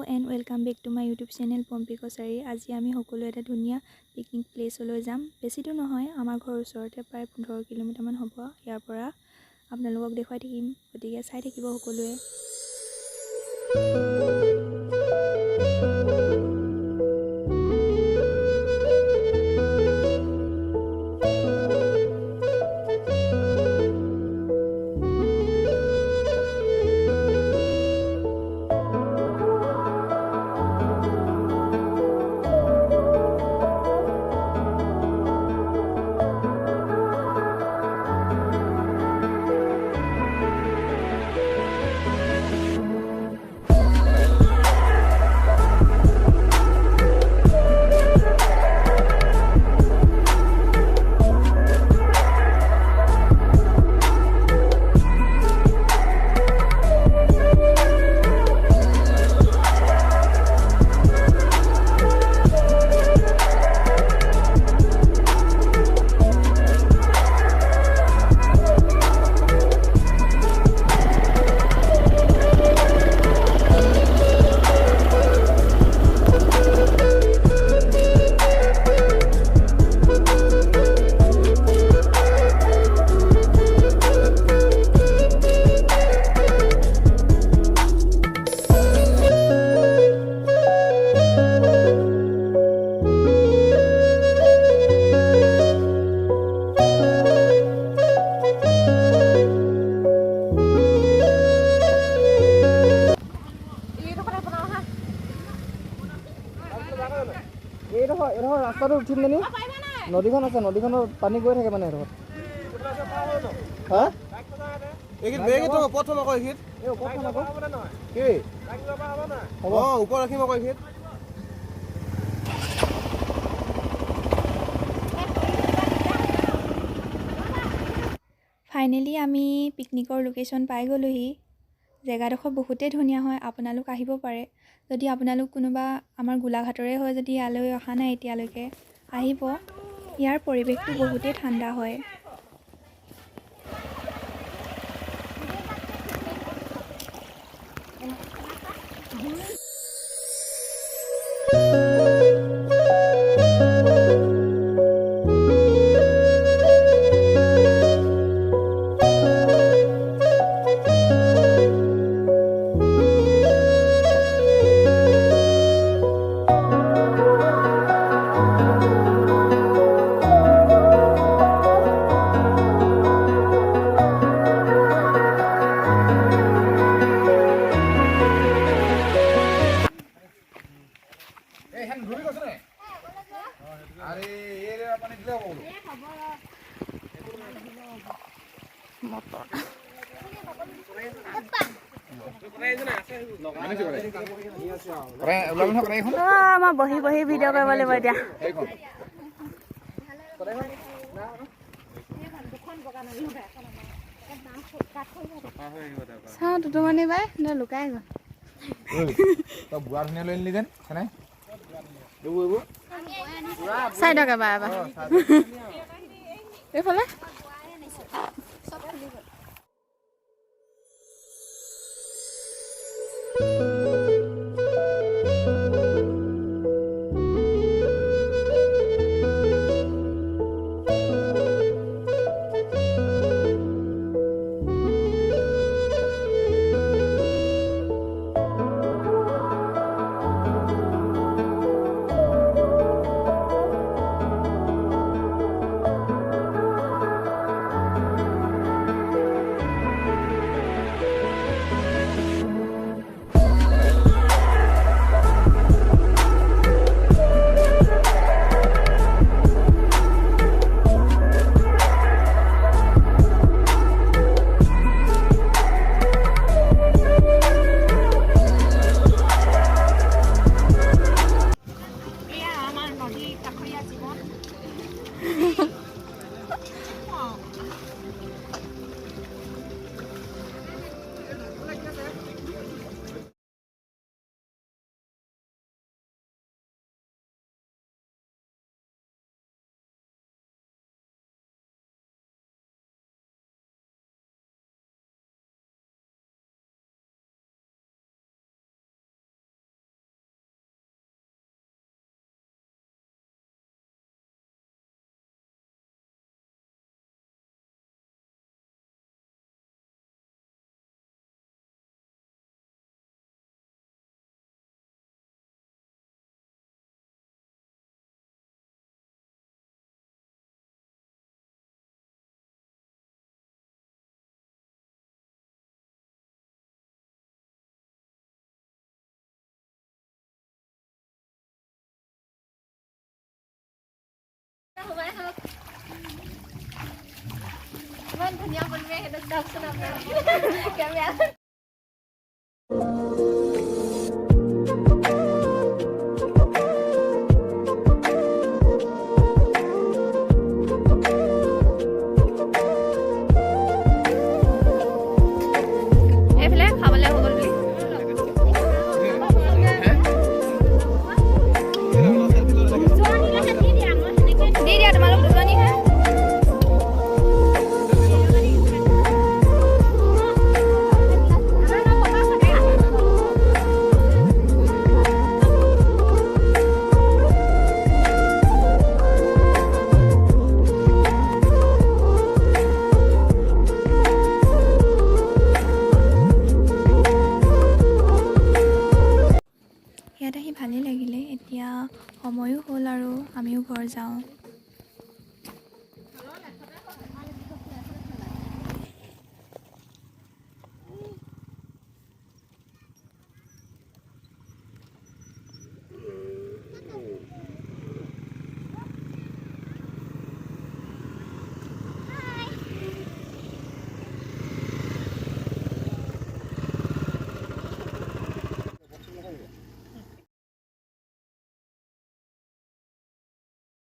and welcome back to my YouTube channel Pompi Kosari. আজি আমি সকলো এটা ধুনীয়া পিকনিক প্লেছলৈ যাম। বেছি দূৰ নহয়, আমাৰ ঘৰৰ ওচৰতে প্ৰায় 15 কিলোমিটাৰ মান হ'ব ইয়াৰ পৰা। আপোনালোকক দেখুৱাই থাকিম, গতিকে চাই থাকিব সকলোৱে। এডোখৰ ৰাস্তাটো উঠিম মানে নদীখন আছে, নদীখনৰ পানী গৈ থাকে মানে এডোখৰ। হা এইখিন বেগটো ওপৰত থম আকৌ, এইখিন এই ওপৰত থম আকৌ কি হ'ব ওপৰত ৰাখিম আকৌ এইখিন। ফাইনেলি আমি পিকনিকৰ লোকেশ্যন পাই গ'লোহি। জেগাডোখৰ বহুতেই ধুনীয়া হয়, আপোনালোক আহিব পাৰে। যদি আপোনালোক কোনোবা আমাৰ গোলাঘাটৰে হয়, যদি ইয়ালৈ অহা নাই এতিয়ালৈকে, আহিব। ইয়াৰ পৰিৱেশটো বহুতেই ঠাণ্ডা হয়। মই বহি বহি ভিডিঅ' কৰিব লাগিব এতিয়া। চাওঁ দুটুমনি বাই লুকাই গ'ল। বুঢ়া ধুনীয়া লৈ আনিলি যেন চাই দিয়ক এবাৰ এবাৰ এইফালে। ইমান ধুনীয়া পৰিৱেশ এটা চাওকচোন আপোনালোকে কেমেৰা এইফালে খাবলৈ হৈ গ'ল বুলি দি দিয়া তোমালোক দুজনীহে ইয়াত আহি ভালেই লাগিলে এতিয়া সময়ো হ'ল আৰু আমিও ঘৰ যাওঁ